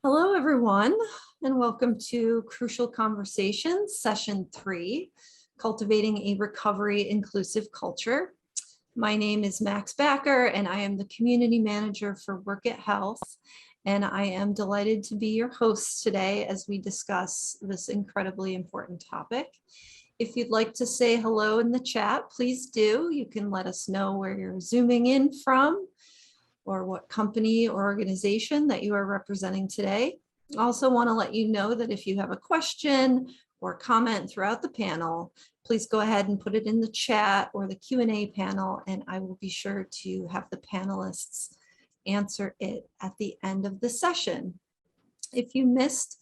Hello, everyone, and welcome to Crucial Conversations, Session 3, Cultivating a Recovery Inclusive Culture. My name is Max Backer, and I am the Community Manager for Work at Health, and I am delighted to be your host today as we discuss this incredibly important topic. If you'd like to say hello in the chat, please do. You can let us know where you're zooming in from, or what company or organization that you are representing today. I also want to let you know that if you have a question or comment throughout the panel, please go ahead and put it in the chat or the Q&A panel, and I will be sure to have the panelists answer it at the end of the session. If you missed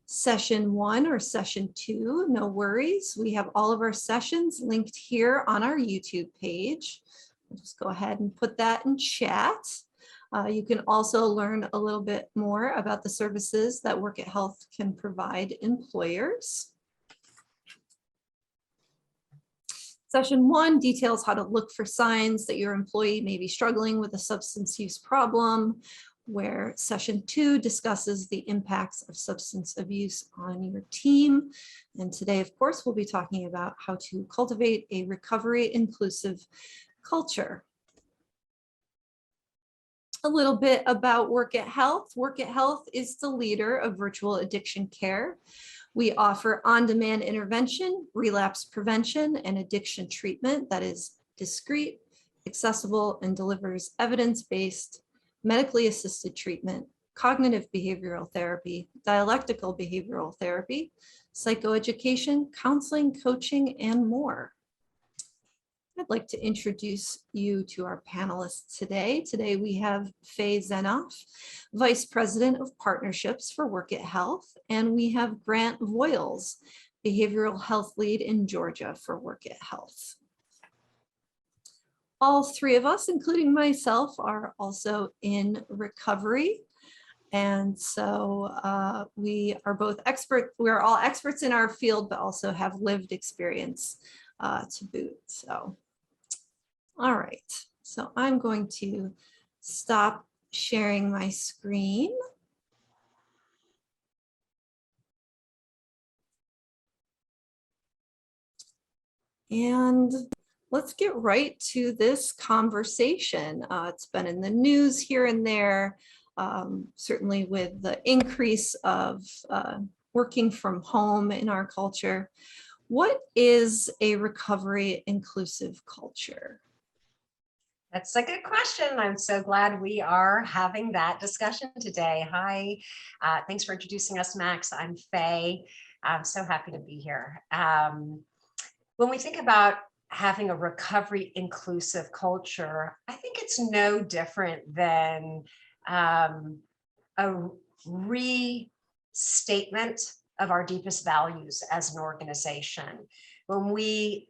session 1 or session 2, no worries. We have all of our sessions linked here on our YouTube page. I'll just go ahead and put that in chat. You can also learn a little bit more about the services that Work at Health can provide employers. Session 1 details how to look for signs that your employee may be struggling with a substance use problem, where session 2 discusses the impacts of substance abuse on your team. And today, of course, we'll be talking about how to cultivate a recovery inclusive culture. A little bit about Work at Health. Work at Health is the leader of virtual addiction care. We offer on-demand intervention, relapse prevention, and addiction treatment that is discreet, accessible, and delivers evidence-based, medically assisted treatment, cognitive behavioral therapy, dialectical behavioral therapy, psychoeducation, counseling, coaching, and more. I'd like to introduce you to our panelists today. Today we have Faye Zenoff, Vice President of Partnerships for Work at Health, and we have Grant Voiles, Behavioral Health Lead in Georgia for Work at Health. All three of us, including myself, are also in recovery. And so we are both we're all experts in our field, but also have lived experience to boot. So, all right, so I'm going to stop sharing my screen. And let's get right to this conversation. It's been in the news here and there, certainly with the increase of working from home in our culture. What is a recovery inclusive culture? That's a good question. I'm so glad we are having that discussion today. Hi, thanks for introducing us, Max. I'm Faye. I'm so happy to be here. When we think about having a recovery inclusive culture, I think it's no different than a restatement of our deepest values as an organization. When we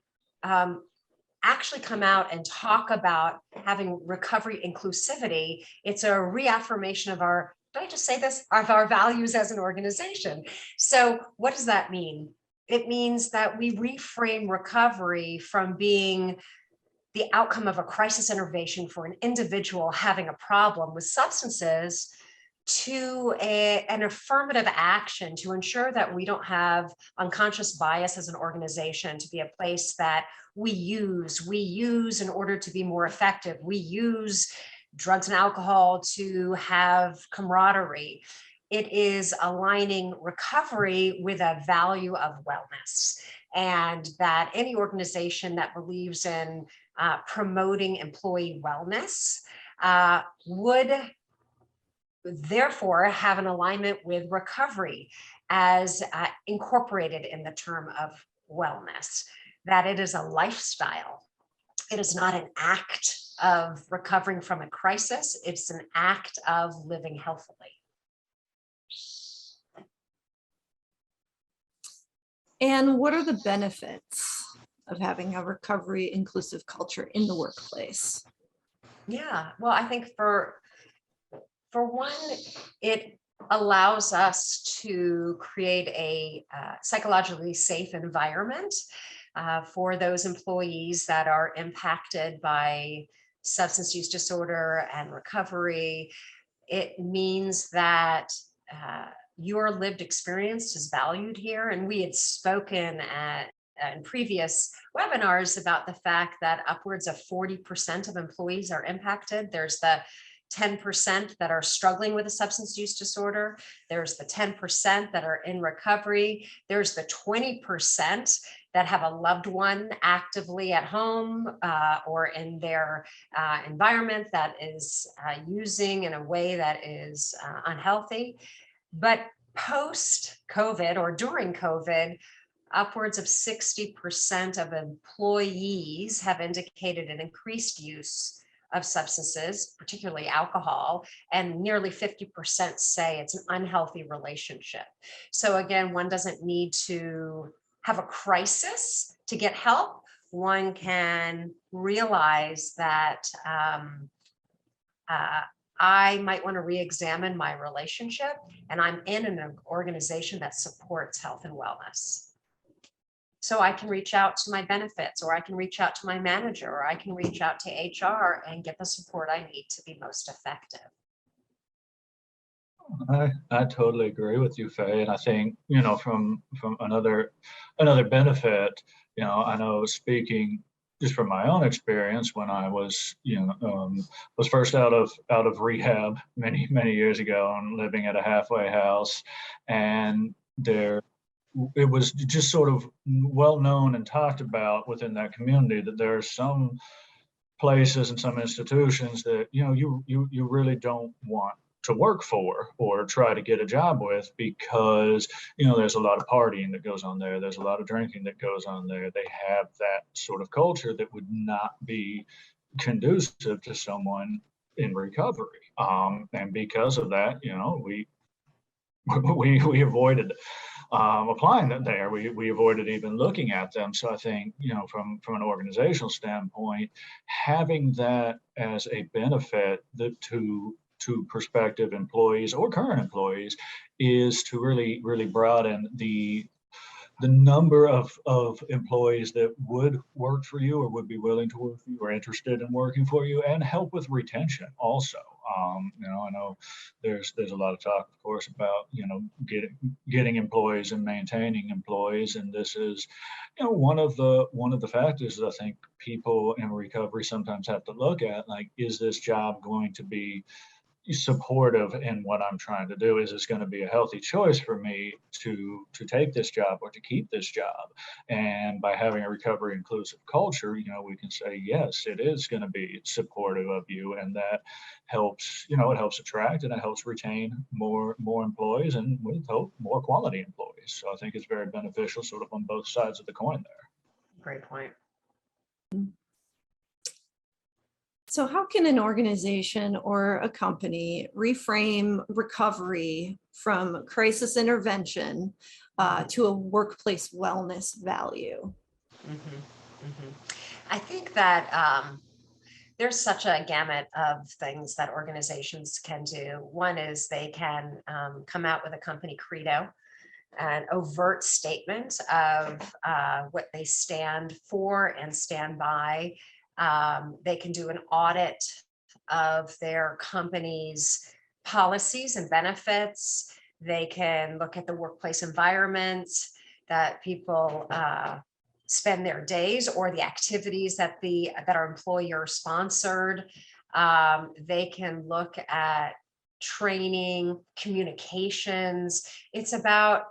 actually come out and talk about having recovery inclusivity, it's a reaffirmation of our, did I just say this? Of our values as an organization. So what does that mean? It means that we reframe recovery from being the outcome of a crisis intervention for an individual having a problem with substances to an affirmative action to ensure that we don't have unconscious bias as an organization, to be a place that we use in order to be more effective. We use drugs and alcohol to have camaraderie. It is aligning recovery with a value of wellness, and that any organization that believes in promoting employee wellness would therefore have an alignment with recovery as incorporated in the term of wellness, that it is a lifestyle. It is not an act of recovering from a crisis. It's an act of living healthily. And what are the benefits of having a recovery inclusive culture in the workplace? Yeah, well, I think for one, it allows us to create a psychologically safe environment for those employees that are impacted by substance use disorder and recovery. It means that your lived experience is valued here. And we had spoken in previous webinars about the fact that upwards of 40% of employees are impacted. There's the 10% that are struggling with a substance use disorder. There's the 10% that are in recovery. There's the 20% that have a loved one actively at home or in their environment that is using in a way that is unhealthy. But post-COVID or during COVID, upwards of 60% of employees have indicated an increased use of substances, particularly alcohol, and nearly 50% say it's an unhealthy relationship. So again, one doesn't need to have a crisis to get help. One can realize that I might want to re-examine my relationship, and I'm in an organization that supports health and wellness. So I can reach out to my benefits, or I can reach out to my manager, or I can reach out to HR and get the support I need to be most effective. I totally agree with you, Faye. And I think, from another benefit, I know, speaking just from my own experience, when I was, was first out of rehab many years ago and living at a halfway house, and it was just sort of well known and talked about within that community that there are some places and some institutions that you really don't want to work for or try to get a job with, because there's a lot of partying that goes on there, there's a lot of drinking that goes on there. They have that sort of culture that would not be conducive to someone in recovery, and because of that, we avoided applying that there. We avoided even looking at them. So I think, from an organizational standpoint, having that as a benefit to prospective employees or current employees is to really broaden the number of employees that would work for you or would be willing to work for you or interested in working for you, and help with retention also. I know there's a lot of talk, of course, about getting employees and maintaining employees, and this is one of the factors that I think people in recovery sometimes have to look at. Like, is this job going to be supportive in what I'm trying to do? Is this going to be a healthy choice for me to take this job or to keep this job? And by having a recovery inclusive culture, we can say, yes, it is going to be supportive of you, and that helps, it helps attract and it helps retain more employees, and with hope, more quality employees. So I think it's very beneficial sort of on both sides of the coin there. Great point. So how can an organization or a company reframe recovery from crisis intervention to a workplace wellness value? I think that there's such a gamut of things that organizations can do. One is they can come out with a company credo, an overt statement of what they stand for and stand by. They can do an audit of their company's policies and benefits. They can look at the workplace environment that people spend their days, or the activities that are employer sponsored. They can look at training, communications. It's about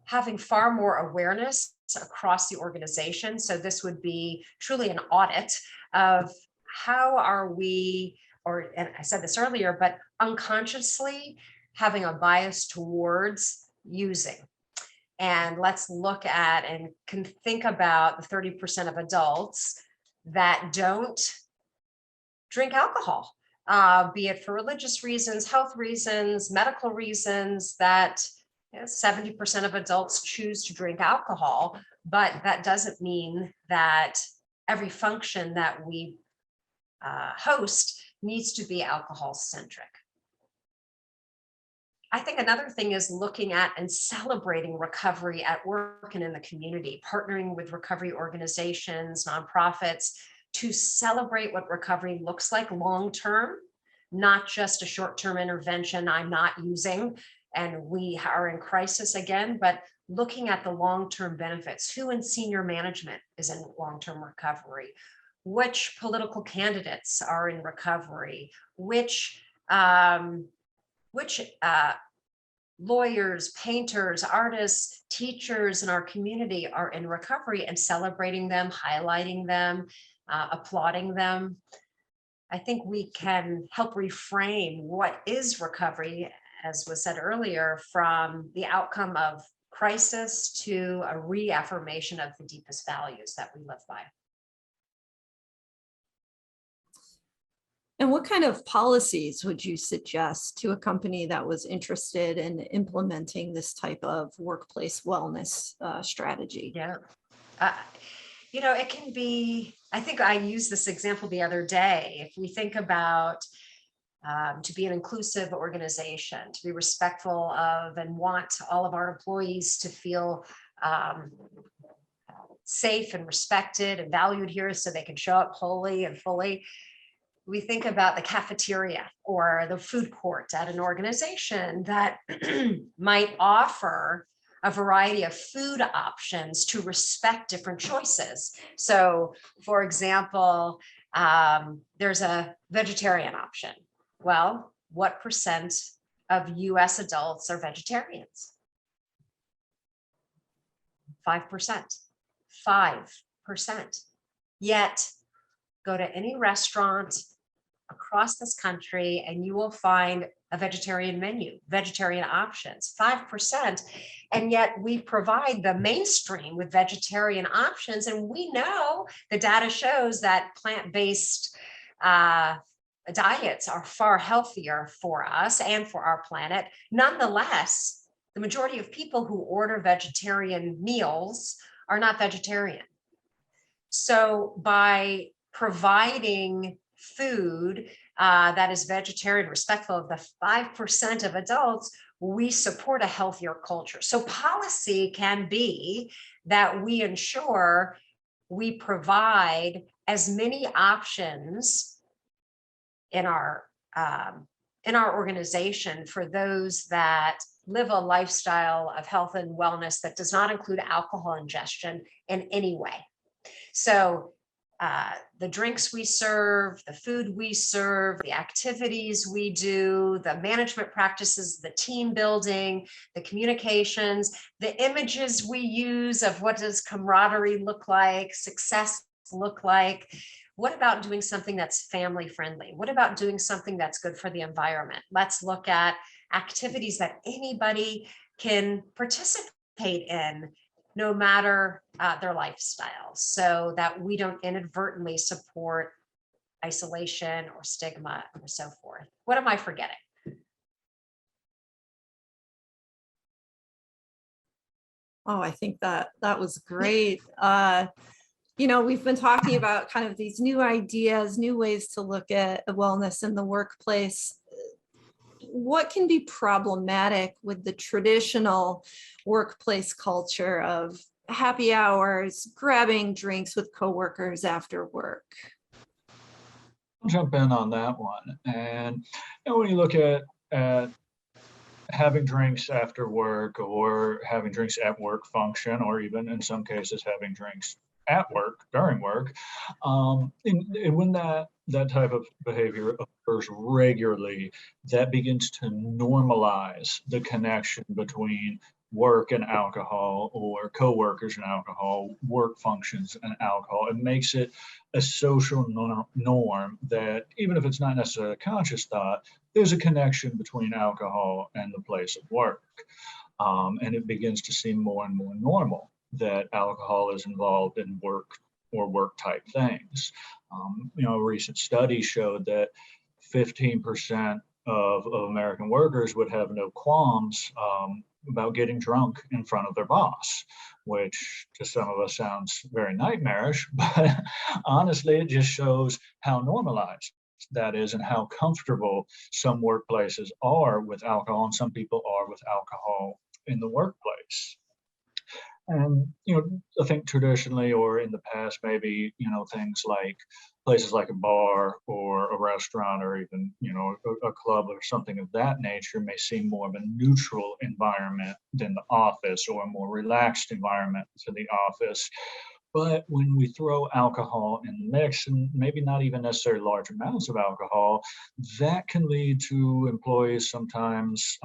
having far more awareness across the organization. So this would be truly an audit of how are we, and I said this earlier, but unconsciously having a bias towards using. And let's look at and can think about the 30% of adults that don't drink alcohol, be it for religious reasons, health reasons, medical reasons, that 70% of adults choose to drink alcohol, but that doesn't mean that every function that we host needs to be alcohol centric. I think another thing is looking at and celebrating recovery at work and in the community, partnering with recovery organizations, nonprofits, to celebrate what recovery looks like long-term, not just a short-term intervention. I'm not using, and we are in crisis again, but looking at the long-term benefits. Who in senior management is in long-term recovery? Which political candidates are in recovery? Which lawyers, painters, artists, teachers in our community are in recovery, and celebrating them, highlighting them, applauding them. I think we can help reframe what is recovery, as was said earlier, from the outcome of crisis to a reaffirmation of the deepest values that we live by. And what kind of policies would you suggest to a company that was interested in implementing this type of workplace wellness strategy? Yeah. It can be, I think I used this example the other day. If we think about to be an inclusive organization, to be respectful of and want all of our employees to feel safe and respected and valued here so they can show up wholly and fully. We think about the cafeteria or the food court at an organization that might offer a variety of food options to respect different choices. So, for example, there's a vegetarian option. Well, what percent of US adults are vegetarians? 5%. 5%. Yet, go to any restaurant across this country and you will find a vegetarian menu, vegetarian options, 5%. And yet we provide the mainstream with vegetarian options. And we know the data shows that plant-based diets are far healthier for us and for our planet. Nonetheless, the majority of people who order vegetarian meals are not vegetarian. So by providing food that is vegetarian, respectful of the 5% of adults, we support a healthier culture. So policy can be that we ensure we provide as many options in our organization for those that live a lifestyle of health and wellness that does not include alcohol ingestion in any way. So the drinks we serve, the food we serve, the activities we do, the management practices, the team building, the communications, the images we use of what does camaraderie look like, success look like. What about doing something that's family friendly? What about doing something that's good for the environment? Let's look at activities that anybody can participate in, no matter their lifestyle, so that we don't inadvertently support isolation or stigma or so forth. What am I forgetting? Oh, I think that was great. We've been talking about kind of these new ideas, new ways to look at wellness in the workplace. What can be problematic with the traditional workplace culture of happy hours, grabbing drinks with coworkers after work? I'll jump in on that one. And when you look at having drinks after work or having drinks at work function, or even in some cases having drinks at work during work, and when that type of behavior occurs regularly, that begins to normalize the connection between work and alcohol, or coworkers and alcohol, work functions and alcohol. It makes it a social norm that, even if it's not necessarily a conscious thought, there's a connection between alcohol and the place of work. And it begins to seem more and more normal that alcohol is involved in work or work type things. A recent study showed that 15% of American workers would have no qualms about getting drunk in front of their boss, which to some of us sounds very nightmarish, but honestly, it just shows how normalized that is and how comfortable some workplaces are with alcohol, and some people are with alcohol in the workplace. And, I think traditionally or in the past, maybe, things like places like a bar or a restaurant or even, a club or something of that nature may seem more of a neutral environment than the office, or a more relaxed environment than the office. But when we throw alcohol in the mix, and maybe not even necessarily large amounts of alcohol, that can lead to employees sometimes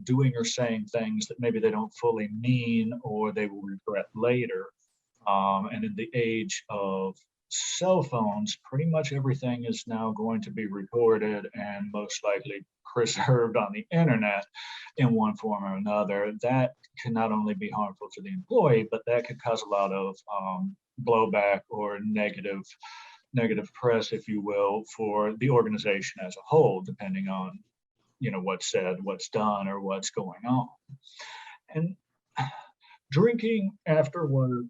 doing or saying things that maybe they don't fully mean or they will regret later. And in the age of cell phones, pretty much everything is now going to be recorded and most likely preserved on the internet in one form or another. That can not only be harmful to the employee, but that could cause a lot of blowback or negative press, if you will, for the organization as a whole, depending on what's said, what's done, or what's going on. And drinking after work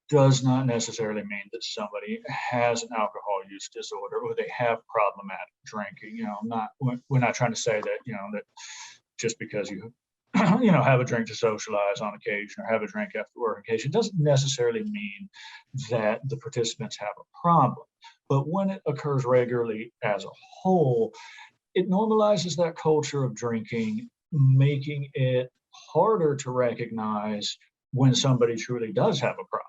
does not necessarily mean that somebody has an alcohol use disorder or they have problematic drinking. We're not trying to say that, that just because you, have a drink to socialize on occasion or have a drink after work occasion doesn't necessarily mean that the participants have a problem. But when it occurs regularly as a whole, it normalizes that culture of drinking, making it harder to recognize when somebody truly does have a problem.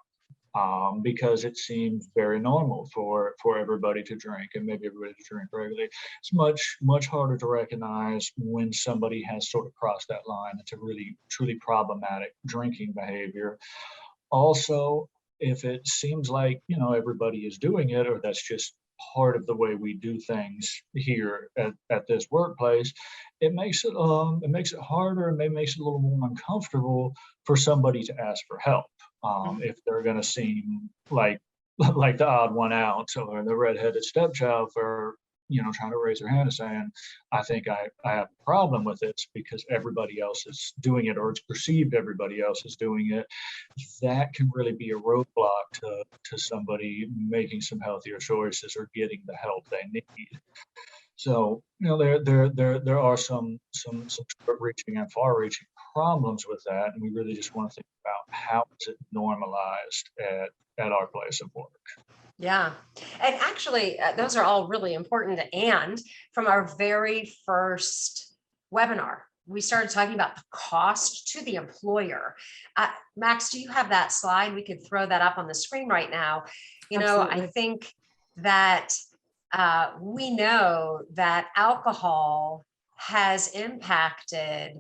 Because it seems very normal for everybody to drink, and maybe everybody to drink regularly. It's much harder to recognize when somebody has sort of crossed that line into really truly problematic drinking behavior. Also, if it seems like everybody is doing it, or that's just part of the way we do things here at this workplace, it makes it harder, and maybe makes it a little more uncomfortable for somebody to ask for help. If they're going to seem like the odd one out or the redheaded stepchild for trying to raise their hand and saying, I think I have a problem with this because everybody else is doing it, or it's perceived everybody else is doing it, that can really be a roadblock to somebody making some healthier choices or getting the help they need. So there are some short-reaching and far-reaching problems with that, and we really just want to think about how is it normalized at our place of work. Yeah. And actually, those are all really important. And from our very first webinar, we started talking about the cost to the employer. Max, do you have that slide? We could throw that up on the screen right now. Absolutely. I think that we know that alcohol has impacted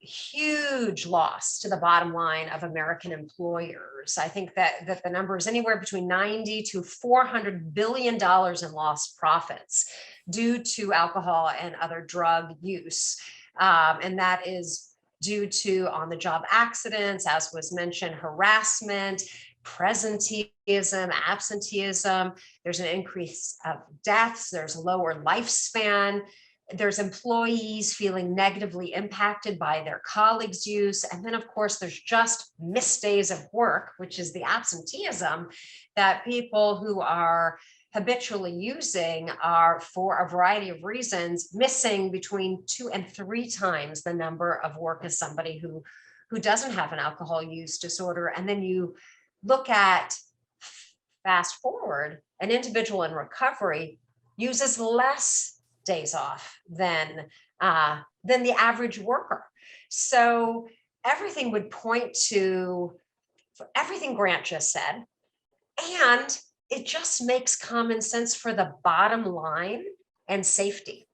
huge loss to the bottom line of American employers. I think that the number is anywhere between 90 to $400 billion in lost profits due to alcohol and other drug use. And that is due to on-the-job accidents, as was mentioned, harassment, presenteeism, absenteeism. There's an increase of deaths. There's lower lifespan. There's employees feeling negatively impacted by their colleagues' use. And then, of course, there's just missed days of work, which is the absenteeism that people who are habitually using are, for a variety of reasons, missing between 2 and 3 times the number of work as somebody who doesn't have an alcohol use disorder. And then you look at, fast forward, an individual in recovery uses less days off than the average worker. So everything would point to everything Grant just said, and it just makes common sense for the bottom line and safety,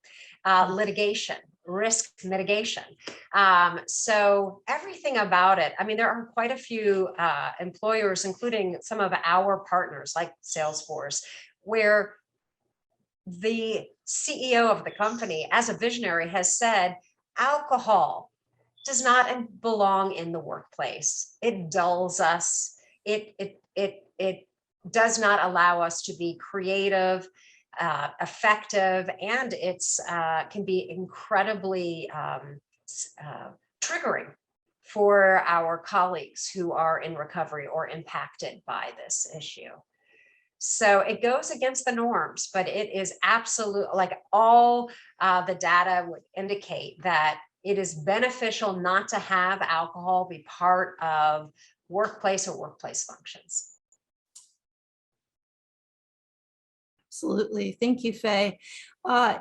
litigation, risk mitigation. So everything about it. I mean, there are quite a few employers, including some of our partners like Salesforce, where the CEO of the company, as a visionary, has said alcohol does not belong in the workplace. It dulls us. It does not allow us to be creative, effective, and it's can be incredibly triggering for our colleagues who are in recovery or impacted by this issue. So it goes against the norms, but it is absolute, like all the data would indicate that it is beneficial not to have alcohol be part of workplace or workplace functions. Absolutely. Thank you, Faye.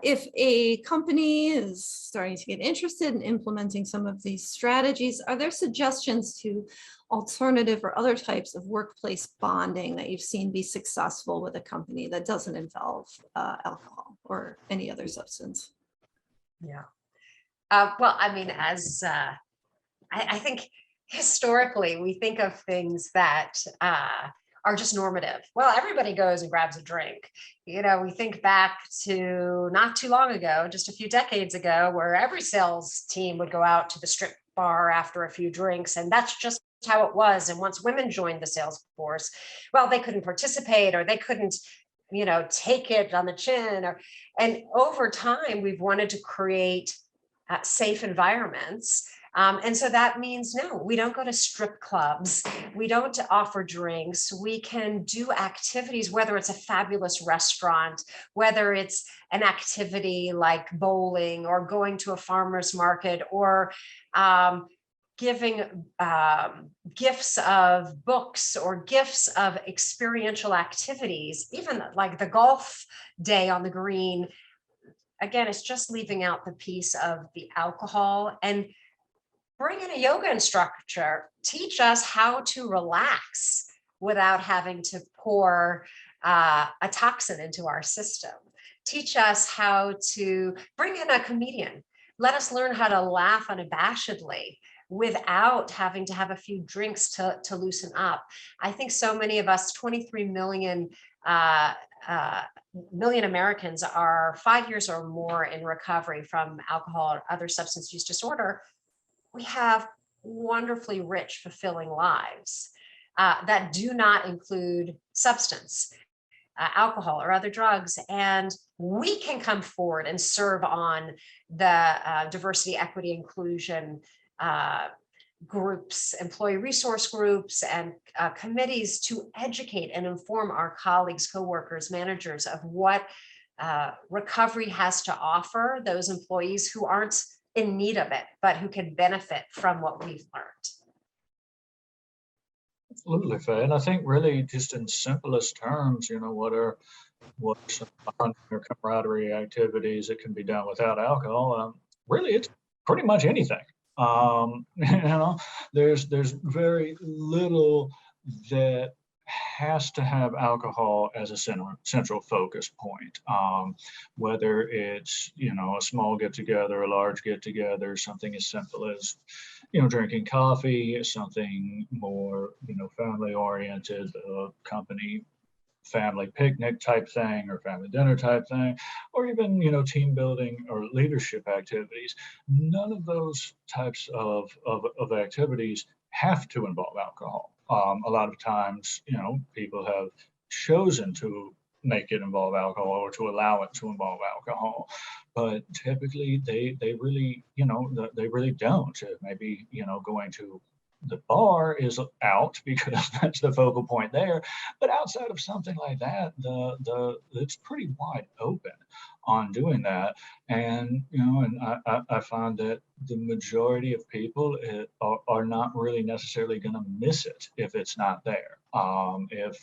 If a company is starting to get interested in implementing some of these strategies, are there suggestions to alternative or other types of workplace bonding that you've seen be successful with a company that doesn't involve alcohol or any other substance? Yeah. Well, I mean, as I think historically we think of things that are just normative. Well, everybody goes and grabs a drink. You know, we think back to not too long ago, just a few decades ago, where every sales team would go out to the strip bar after a few drinks, and that's just how it was. And once women joined the sales force, well, they couldn't participate or they couldn't, you know, take it on the chin. And over time, we've wanted to create safe environments. And so that means no, we don't go to strip clubs. We don't offer drinks. We can do activities, whether it's a fabulous restaurant, whether it's an activity like bowling or going to a farmer's market or giving gifts of books or gifts of experiential activities, even like the golf day on the green. Again, it's just leaving out the piece of the alcohol and bring in a yoga instructor, teach us how to relax without having to pour a toxin into our system. Teach us how to bring in a comedian. Let us learn how to laugh unabashedly without having to have a few drinks to loosen up. I think so many of us, 23 million million Americans, are 5 years or more in recovery from alcohol or other substance use disorder. We have wonderfully rich, fulfilling lives that do not include substance, alcohol, or other drugs. And we can come forward and serve on the diversity, equity, inclusion groups, employee resource groups, and committees to educate and inform our colleagues, coworkers, managers of what recovery has to offer those employees who aren't in need of it, but who can benefit from what we've learned. Absolutely, Faye. And I think really just in simplest terms, you know, what are some fun or camaraderie activities that can be done without alcohol? Really, it's pretty much anything. You know, there's very little that has to have alcohol as a central focus point. Whether it's, you know, a small get together, a large get together, something as simple as, you know, drinking coffee, something more, you know, family oriented, company family picnic type thing or family dinner type thing, or even, you know, team building or leadership activities. None of those types of activities have to involve alcohol. A lot of times, you know, people have chosen to make it involve alcohol or to allow it to involve alcohol, but typically they really, you know, they really don't. Maybe, you know, going to the bar is out because that's the focal point there. But outside of something like that, it's pretty wide open on doing that. And, you know, and I find that the majority of people are not really necessarily going to miss it if it's not there. If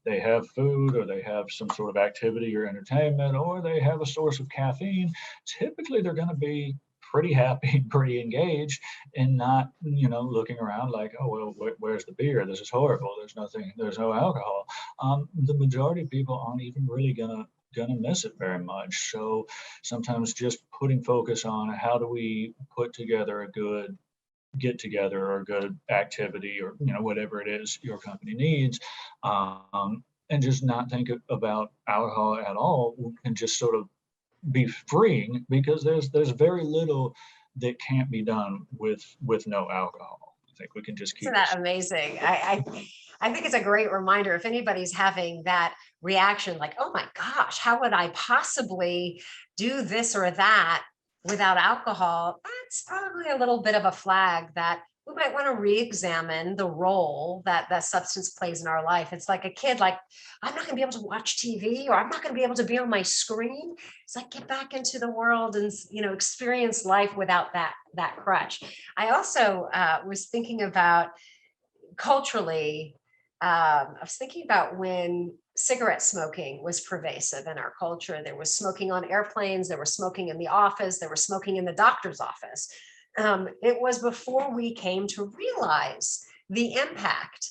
they have food or they have some sort of activity or entertainment or they have a source of caffeine, typically they're going to be pretty happy, pretty engaged, and not, you know, looking around like, oh, well, where's the beer? This is horrible. There's no alcohol. The majority of people aren't even really gonna miss it very much. So sometimes just putting focus on how do we put together a good get together or a good activity or, you know, whatever it is your company needs, and just not think about alcohol at all, and just sort of be freeing, because there's very little that can't be done with no alcohol. I think we can just keep. Isn't that amazing? I think it's a great reminder. If anybody's having that reaction, like, oh my gosh, how would I possibly do this or that without alcohol? That's probably a little bit of a flag that we might want to re-examine the role that that substance plays in our life. It's like a kid, like, I'm not going to be able to watch TV, or I'm not going to be able to be on my screen. It's like, get back into the world and, you know, experience life without that crutch. I also was thinking about culturally, I was thinking about when cigarette smoking was pervasive in our culture. There was smoking on airplanes, there was smoking in the office, there was smoking in the doctor's office. It was before we came to realize the impact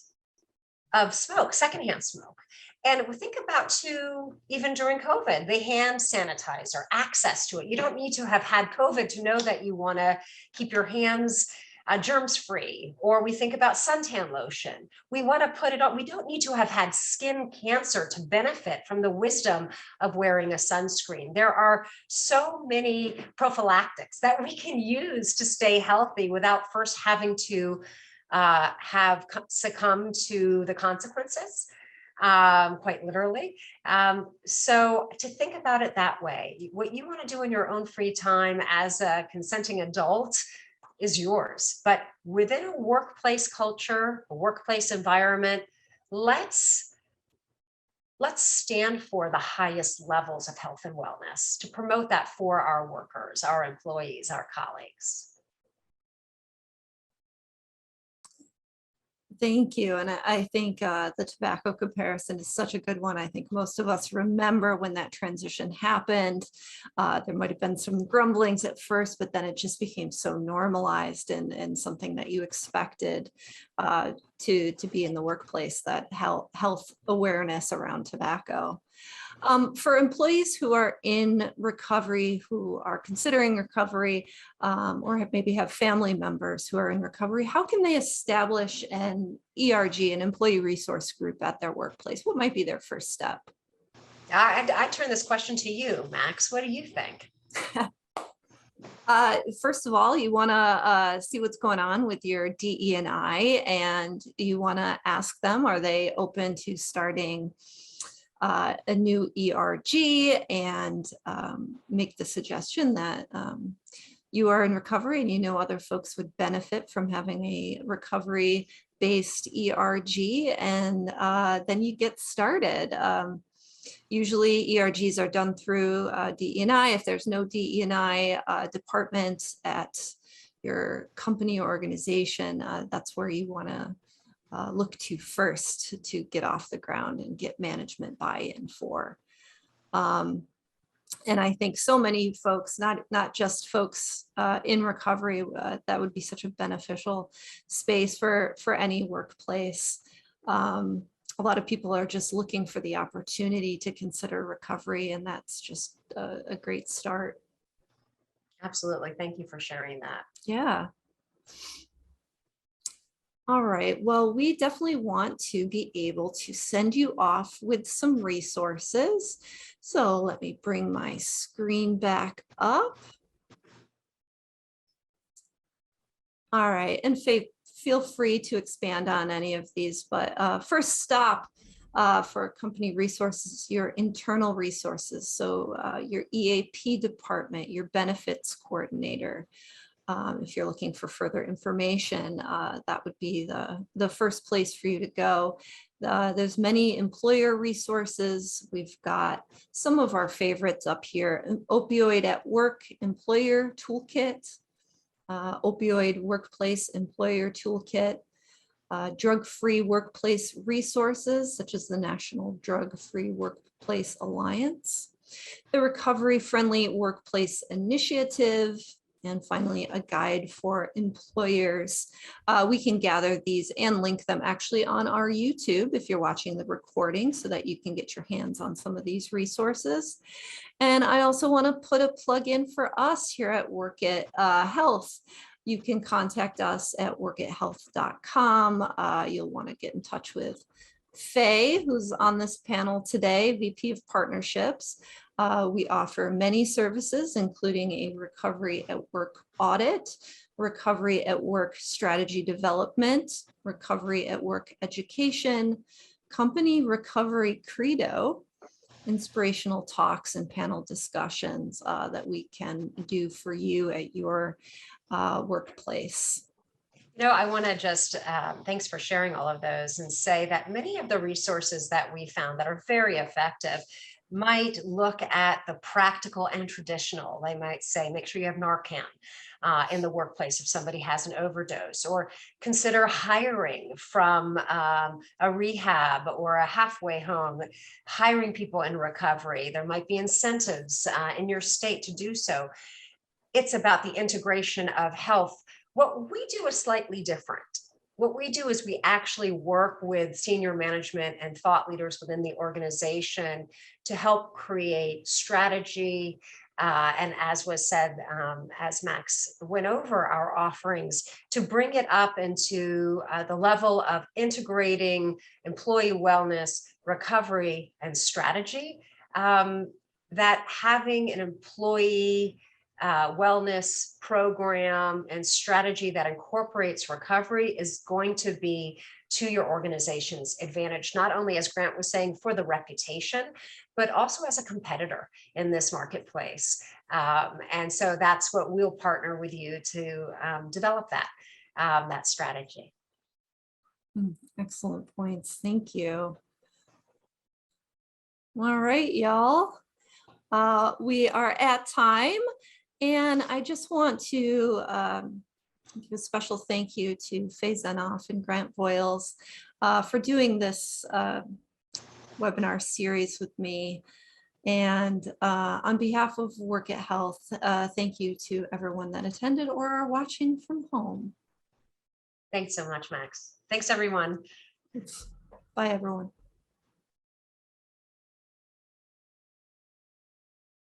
of smoke, secondhand smoke. And we think about too, even during COVID, the hand sanitizer, access to it. You don't need to have had COVID to know that you want to keep your hands germs free. Or we think about suntan lotion. We want to put it on. We don't need to have had skin cancer to benefit from the wisdom of wearing a sunscreen. There are so many prophylactics that we can use to stay healthy without first having to have succumbed to the consequences, quite literally. So to think about it that way, what you want to do in your own free time as a consenting adult is yours. But within a workplace culture, a workplace environment, let's stand for the highest levels of health and wellness to promote that for our workers, our employees, our colleagues. Thank you. And I think the tobacco comparison is such a good one. I think most of us remember when that transition happened. There might have been some grumblings at first, but then it just became so normalized and something that you expected to be in the workplace, that health awareness around tobacco. For employees who are in recovery, who are considering recovery, or maybe have family members who are in recovery, how can they establish an ERG, an employee resource group at their workplace? What might be their first step? I turn this question to you, Max. What do you think? First of all, you want to see what's going on with your DE&I, and you want to ask them, are they open to starting a new ERG, and make the suggestion that you are in recovery and you know other folks would benefit from having a recovery-based ERG, and then you get started. Usually ERGs are done through DE&I. If there's no DE&I department at your company or organization, that's where you want to look to first to get off the ground and get management buy-in for. And I think so many folks, not just folks in recovery, that would be such a beneficial space for any workplace. A lot of people are just looking for the opportunity to consider recovery, and that's just a great start. Absolutely. Thank you for sharing that. Yeah. All right, well, we definitely want to be able to send you off with some resources. So let me bring my screen back up. All right, and feel free to expand on any of these, but first stop for company resources, your internal resources. So your EAP department, your benefits coordinator. If you're looking for further information, that would be the first place for you to go. There's many employer resources. We've got some of our favorites up here: Opioid at Work Employer Toolkit, Opioid Workplace Employer Toolkit, drug-free workplace resources, such as the National Drug-Free Workplace Alliance, the Recovery Friendly Workplace Initiative, and finally, a guide for employers. We can gather these and link them actually on our YouTube if you're watching the recording, so that you can get your hands on some of these resources. And I also want to put a plug in for us here at Work at Health. You can contact us at workathealth.com. You'll want to get in touch with Faye, who's on this panel today, VP of Partnerships. We offer many services, including a recovery at work audit, recovery at work strategy development, recovery at work education, company recovery credo, inspirational talks and panel discussions that we can do for you at your workplace. You know, I want to just, thanks for sharing all of those, and say that many of the resources that we found that are very effective, might look at the practical and traditional. They might say, make sure you have Narcan in the workplace if somebody has an overdose, or consider hiring from a rehab or a halfway home, hiring people in recovery. There might be incentives in your state to do so. It's about the integration of health. What we do is slightly different. What we do is we actually work with senior management and thought leaders within the organization to help create strategy. And as was said, as Max went over our offerings, to bring it up into the level of integrating employee wellness, recovery, and strategy, that having an employee wellness program and strategy that incorporates recovery is going to be to your organization's advantage, not only, as Grant was saying, for the reputation, but also as a competitor in this marketplace. And so that's what we'll partner with you to develop that strategy. Excellent points. Thank you. All right, y'all. We are at time. And I just want to give a special thank you to Faye Zenoff and Grant Voiles for doing this webinar series with me. And on behalf of Work at Health, thank you to everyone that attended or are watching from home. Thanks so much, Max. Thanks, everyone. Bye, everyone.